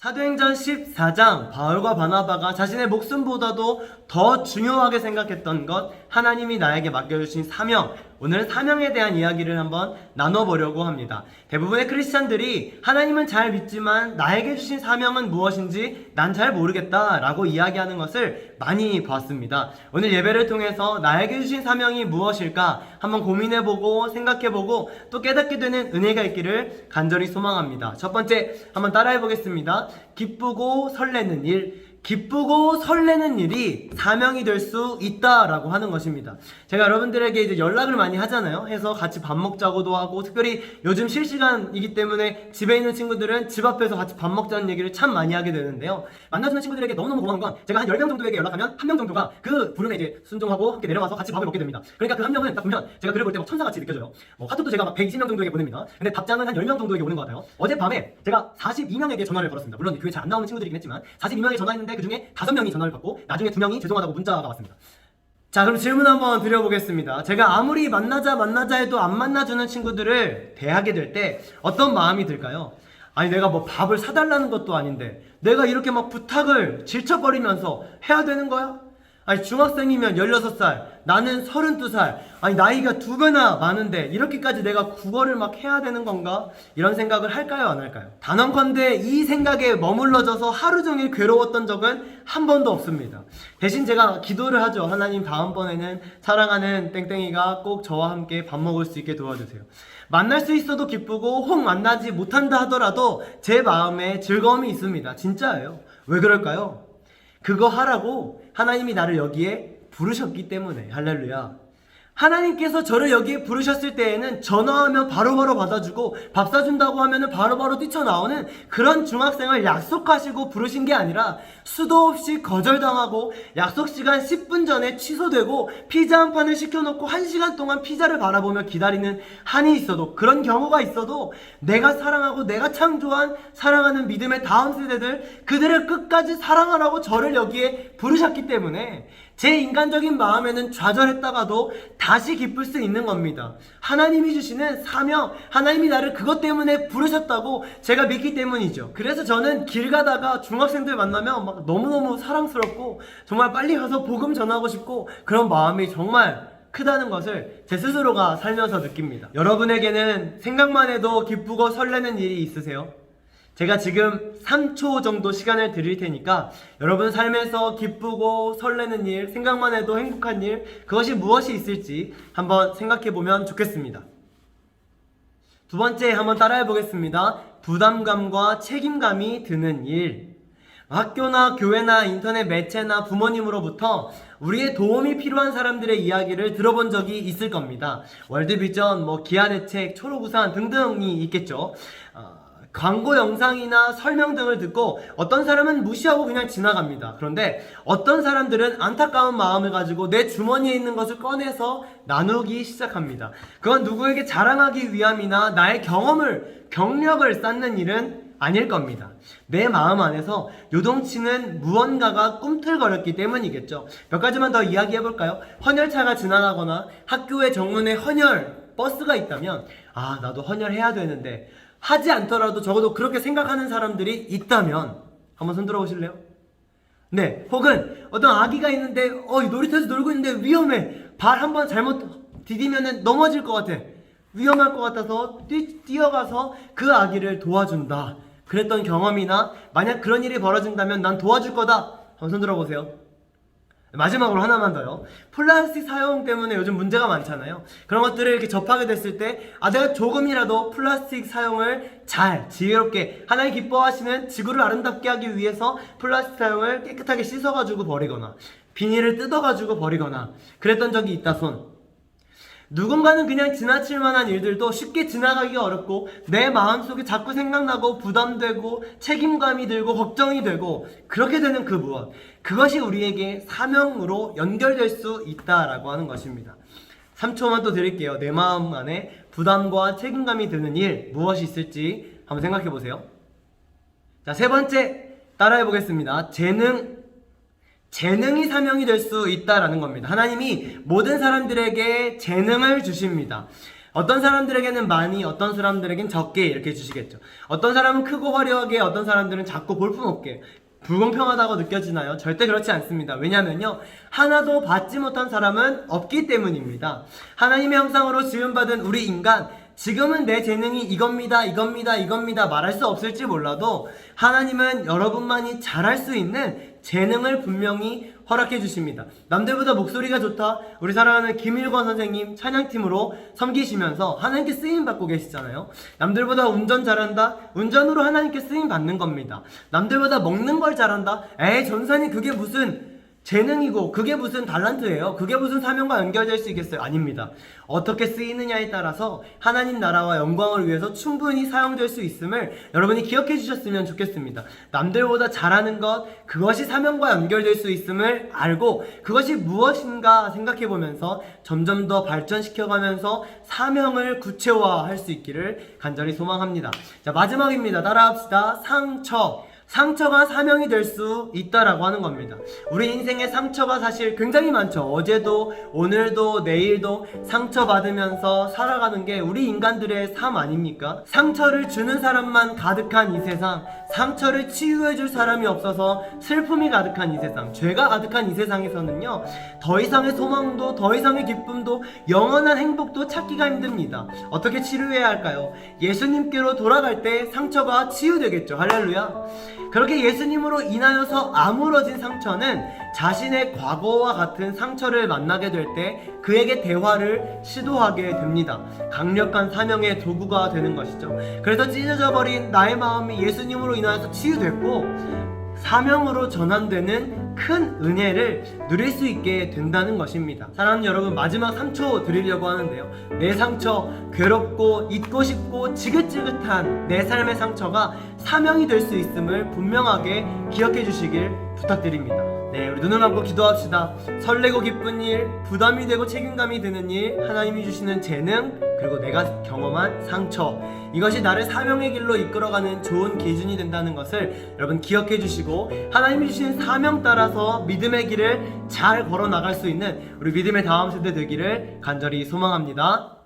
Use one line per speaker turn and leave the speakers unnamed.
사도행전 14장 바울과 바나바가 자신의 목숨보다도 더 중요하게 생각했던 것, 하나님이 나에게 맡겨주신 사명, 오늘은 사명에 대한 이야기를 한번 나눠보려고 합니다. 대부분의 크리스찬들이 하나님은 잘 믿지만 나에게 주신 사명은 무엇인지 난 잘 모르겠다 라고 이야기하는 것을 많이 봤습니다. 오늘 예배를 통해서 나에게 주신 사명이 무엇일까 한번 고민해보고 생각해보고 또 깨닫게 되는 은혜가 있기를 간절히 소망합니다. 첫 번째 한번 따라해보겠습니다. 기쁘고 설레는 일, 기쁘고 설레는 일이 사명이 될 수 있다라고 하는 것입니다. 제가 여러분들에게 이제 연락을 많이 하잖아요. 해서 같이 밥 먹자고도 하고, 특별히 요즘 실시간이기 때문에 집에 있는 친구들은 집 앞에서 같이 밥 먹자는 얘기를 참 많이 하게 되는데요. 만나주는 친구들에게 너무너무 고마운 건 제가 한 10명 정도에게 연락하면 한 명 정도가 그 부름에 이제 순종하고 함께 내려와서 같이 밥을 먹게 됩니다. 그러니까 그 한 명은 딱 보면 제가 글을 볼 때 막 천사같이 느껴져요. 카톡도 제가 막 120명 정도에게 보냅니다. 근데 답장은 한 10명 정도에게 오는 것 같아요. 어젯밤에 제가 42명에게 전화를 걸었습니다. 물론 교회 잘 안 나오는 친구들이긴 했지만 42명에게 전화했는데 그 중에 5명이 전화를 받고 나중에 2명이 죄송하다고 문자가 왔습니다. 자, 그럼 질문 한번 드려보겠습니다. 제가 아무리 만나자 해도 안 만나주는 친구들을 대하게 될 때 어떤 마음이 들까요? 아니, 내가 뭐 밥을 사달라는 것도 아닌데 내가 이렇게 막 부탁을 질척거리면서 해야 되는 거야? 아니, 중학생이면 16살, 나는 32살, 아니 나이가 2배나 많은데 이렇게까지 내가 국어를 막 해야 되는 건가? 이런 생각을 할까요, 안 할까요? 단언컨대 이 생각에 머물러져서 하루 종일 괴로웠던 적은 한 번도 없습니다. 대신 제가 기도를 하죠. 하나님, 다음번에는 사랑하는 땡땡이가 꼭 저와 함께 밥 먹을 수 있게 도와주세요. 만날 수 있어도 기쁘고 혹 만나지 못한다 하더라도 제 마음에 즐거움이 있습니다. 진짜예요. 왜 그럴까요? 그거 하라고 하나님이 나를 여기에 부르셨기 때문에. 할렐루야. 하나님께서 저를 여기에 부르셨을 때에는 전화하면 바로바로 받아주고 밥 사준다고 하면 바로바로 뛰쳐나오는 그런 중학생을 약속하시고 부르신 게 아니라 수도 없이 거절당하고 약속 시간 10분 전에 취소되고 피자 한 판을 시켜놓고 1시간 동안 피자를 바라보며 기다리는 한이 있어도, 그런 경우가 있어도 내가 사랑하고 내가 창조한 사랑하는 믿음의 다음 세대들, 그들을 끝까지 사랑하라고 저를 여기에 부르셨기 때문에 제 인간적인 마음에는 좌절했다가도 다시 기쁠 수 있는 겁니다. 하나님이 주시는 사명, 하나님이 나를 그것 때문에 부르셨다고 제가 믿기 때문이죠. 그래서 저는 길 가다가 중학생들 만나면 막 너무너무 사랑스럽고 정말 빨리 가서 복음 전하고 싶고 그런 마음이 정말 크다는 것을 제 스스로가 살면서 느낍니다. 여러분에게는 생각만 해도 기쁘고 설레는 일이 있으세요? 제가 지금 3초 정도 시간을 드릴 테니까 여러분 삶에서 기쁘고 설레는 일, 생각만 해도 행복한 일, 그것이 무엇이 있을지 한번 생각해 보면 좋겠습니다. 두 번째 한번 따라해 보겠습니다. 부담감과 책임감이 드는 일. 학교나 교회나 인터넷 매체나 부모님으로부터 우리의 도움이 필요한 사람들의 이야기를 들어본 적이 있을 겁니다. 월드비전, 기아대책, 초록우산 등등이 있겠죠. 광고 영상이나 설명 등을 듣고 어떤 사람은 무시하고 그냥 지나갑니다. 그런데 어떤 사람들은 안타까운 마음을 가지고 내 주머니에 있는 것을 꺼내서 나누기 시작합니다. 그건 누구에게 자랑하기 위함이나 나의 경력을 쌓는 일은 아닐 겁니다. 내 마음 안에서 요동치는 무언가가 꿈틀거렸기 때문이겠죠. 몇 가지만 더 이야기해볼까요? 헌혈차가 지나가거나 학교의 정문에 헌혈 버스가 있다면 나도 헌혈해야 되는데 하지 않더라도 적어도 그렇게 생각하는 사람들이 있다면 한번 손 들어 보실래요? 네, 혹은 어떤 아기가 있는데 놀이터에서 놀고 있는데 위험해, 발 한번 잘못 디디면 넘어질 것 같아, 위험할 것 같아서 뛰어가서 그 아기를 도와준다. 그랬던 경험이나 만약 그런 일이 벌어진다면 난 도와줄 거다. 한번 손 들어 보세요. 마지막으로 하나만 더요. 플라스틱 사용 때문에 요즘 문제가 많잖아요. 그런 것들을 이렇게 접하게 됐을 때 내가 조금이라도 플라스틱 사용을 잘 지혜롭게, 하나님 기뻐하시는 지구를 아름답게 하기 위해서 플라스틱 사용을 깨끗하게 씻어가지고 버리거나 비닐을 뜯어가지고 버리거나 그랬던 적이 있다 손. 누군가는 그냥 지나칠 만한 일들도 쉽게 지나가기가 어렵고 내 마음속에 자꾸 생각나고 부담되고 책임감이 들고 걱정이 되고 그렇게 되는 그 무엇, 그것이 우리에게 사명으로 연결될 수 있다라고 하는 것입니다. 3초만 또 드릴게요. 내 마음 안에 부담과 책임감이 드는 일 무엇이 있을지 한번 생각해 보세요. 자, 세 번째 따라해 보겠습니다. 재능이 사명이 될 수 있다라는 겁니다. 하나님이 모든 사람들에게 재능을 주십니다. 어떤 사람들에게는 많이, 어떤 사람들에겐 적게 이렇게 주시겠죠. 어떤 사람은 크고 화려하게, 어떤 사람들은 작고 볼품없게. 불공평하다고 느껴지나요? 절대 그렇지 않습니다. 왜냐면요, 하나도 받지 못한 사람은 없기 때문입니다. 하나님의 형상으로 지음받은 우리 인간, 지금은 내 재능이 이겁니다 말할 수 없을지 몰라도 하나님은 여러분만이 잘할 수 있는 재능을 분명히 허락해 주십니다. 남들보다 목소리가 좋다, 우리 사랑하는 김일권 선생님 찬양팀으로 섬기시면서 하나님께 쓰임 받고 계시잖아요. 남들보다 운전 잘한다, 운전으로 하나님께 쓰임 받는 겁니다. 남들보다 먹는 걸 잘한다, 에이 전사님 그게 무슨 재능이고 그게 무슨 달란트예요? 그게 무슨 사명과 연결될 수 있겠어요? 아닙니다. 어떻게 쓰이느냐에 따라서 하나님 나라와 영광을 위해서 충분히 사용될 수 있음을 여러분이 기억해 주셨으면 좋겠습니다. 남들보다 잘하는 것, 그것이 사명과 연결될 수 있음을 알고 그것이 무엇인가 생각해 보면서 점점 더 발전시켜가면서 사명을 구체화할 수 있기를 간절히 소망합니다. 자, 마지막입니다. 따라합시다. 상처가 사명이 될 수 있다라고 하는 겁니다. 우리 인생에 상처가 사실 굉장히 많죠. 어제도 오늘도 내일도 상처받으면서 살아가는 게 우리 인간들의 삶 아닙니까? 상처를 주는 사람만 가득한 이 세상, 상처를 치유해줄 사람이 없어서 슬픔이 가득한 이 세상, 죄가 가득한 이 세상에서는요, 더 이상의 소망도 더 이상의 기쁨도 영원한 행복도 찾기가 힘듭니다. 어떻게 치료해야 할까요? 예수님께로 돌아갈 때 상처가 치유되겠죠. 할렐루야. 그렇게 예수님으로 인하여서 아물어진 상처는 자신의 과거와 같은 상처를 만나게 될 때 그에게 대화를 시도하게 됩니다. 강력한 사명의 도구가 되는 것이죠. 그래서 찢어져 버린 나의 마음이 예수님으로 인하여서 치유됐고 사명으로 전환되는 큰 은혜를 누릴 수 있게 된다는 것입니다. 사랑하는 여러분, 마지막 3초 드리려고 하는데요, 내 상처, 괴롭고 잊고 싶고 지긋지긋한 내 삶의 상처가 사명이 될 수 있음을 분명하게 기억해 주시길 부탁드립니다. 네, 우리 눈을 감고 기도합시다. 설레고 기쁜 일, 부담이 되고 책임감이 드는 일, 하나님이 주시는 재능, 그리고 내가 경험한 상처, 이것이 나를 사명의 길로 이끌어가는 좋은 기준이 된다는 것을 여러분 기억해 주시고, 하나님이 주신 사명 따라서 믿음의 길을 잘 걸어 나갈 수 있는 우리 믿음의 다음 세대 되기를 간절히 소망합니다.